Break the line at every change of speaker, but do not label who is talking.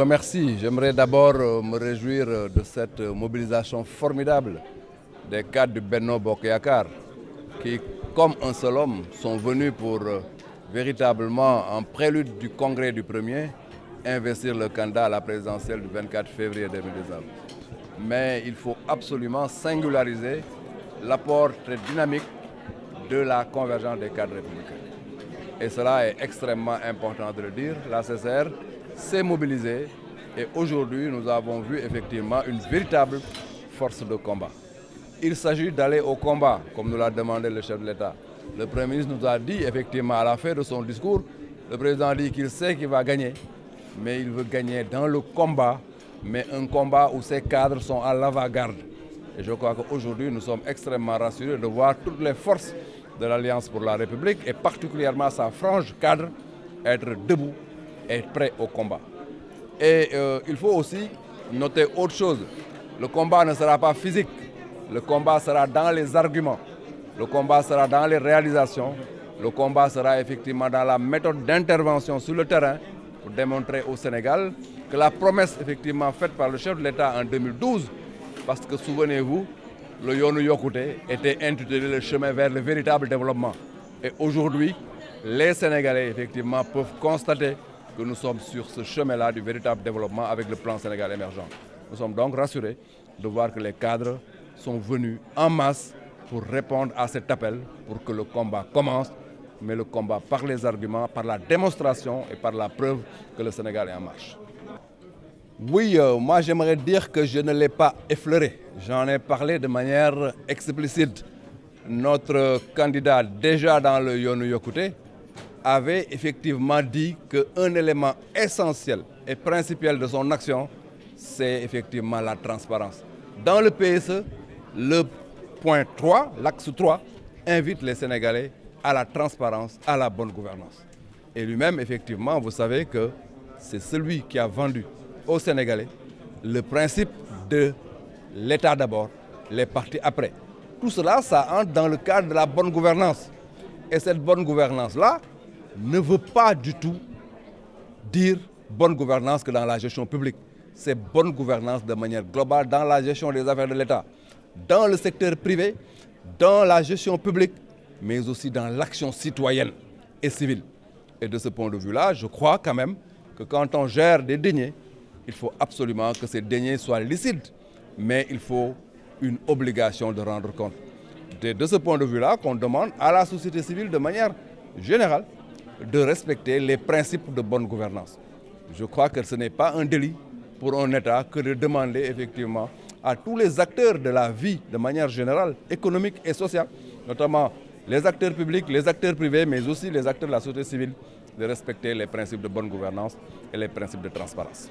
remercie. J'aimerais d'abord me réjouir de cette mobilisation formidable des cadres du Benno Bokk Yakaar qui, comme un seul homme, sont venus pour véritablement, en prélude du congrès du 1er, investir le candidat à la présidentielle du 24 février 2019. Mais il faut absolument singulariser l'apport très dynamique de la convergence des cadres républicains. Et cela est extrêmement important de le dire. La CCR s'est mobilisée et aujourd'hui nous avons vu effectivement une véritable force de combat. Il s'agit d'aller au combat, comme nous l'a demandé le chef de l'État. Le Premier ministre nous a dit effectivement à la fin de son discours, le président dit qu'il sait qu'il va gagner, mais il veut gagner dans le combat, mais un combat où ses cadres sont à l'avant-garde. Et je crois qu'aujourd'hui nous sommes extrêmement rassurés de voir toutes les forces de l'Alliance pour la République et particulièrement sa frange cadre être debout et prêt au combat. Et il faut aussi noter autre chose. Le combat ne sera pas physique, le combat sera dans les arguments, le combat sera dans les réalisations, le combat sera effectivement dans la méthode d'intervention sur le terrain pour démontrer au Sénégal que la promesse effectivement faite par le chef de l'État en 2012, parce que souvenez-vous, le Yoonu Yokkute était intitulé le chemin vers le véritable développement. Et aujourd'hui, les Sénégalais effectivement peuvent constater que nous sommes sur ce chemin-là du véritable développement avec le plan Sénégal émergent. Nous sommes donc rassurés de voir que les cadres sont venus en masse pour répondre à cet appel, pour que le combat commence, mais le combat par les arguments, par la démonstration et par la preuve que le Sénégal est en marche. Oui, moi j'aimerais dire que je ne l'ai pas effleuré. J'en ai parlé de manière explicite. Notre candidat, déjà dans le Yoonu Yokkute, avait effectivement dit qu'un élément essentiel et principal de son action, c'est effectivement la transparence. Dans le PSE, le point 3, l'axe 3, invite les Sénégalais à la transparence, à la bonne gouvernance. Et lui-même, effectivement, vous savez que c'est celui qui a vendu aux Sénégalais le principe de l'État d'abord, les partis après. Tout cela, ça entre dans le cadre de la bonne gouvernance. Et cette bonne gouvernance-là ne veut pas du tout dire bonne gouvernance que dans la gestion publique. C'est bonne gouvernance de manière globale dans la gestion des affaires de l'État, dans le secteur privé, dans la gestion publique, mais aussi dans l'action citoyenne et civile. Et de ce point de vue-là, je crois quand même que quand on gère des deniers, il faut absolument que ces deniers soient licites, mais il faut une obligation de rendre compte. C'est de ce point de vue-là qu'on demande à la société civile de manière générale de respecter les principes de bonne gouvernance. Je crois que ce n'est pas un délit pour un État que de demander effectivement à tous les acteurs de la vie de manière générale, économique et sociale, notamment les acteurs publics, les acteurs privés, mais aussi les acteurs de la société civile, de respecter les principes de bonne gouvernance et les principes de transparence.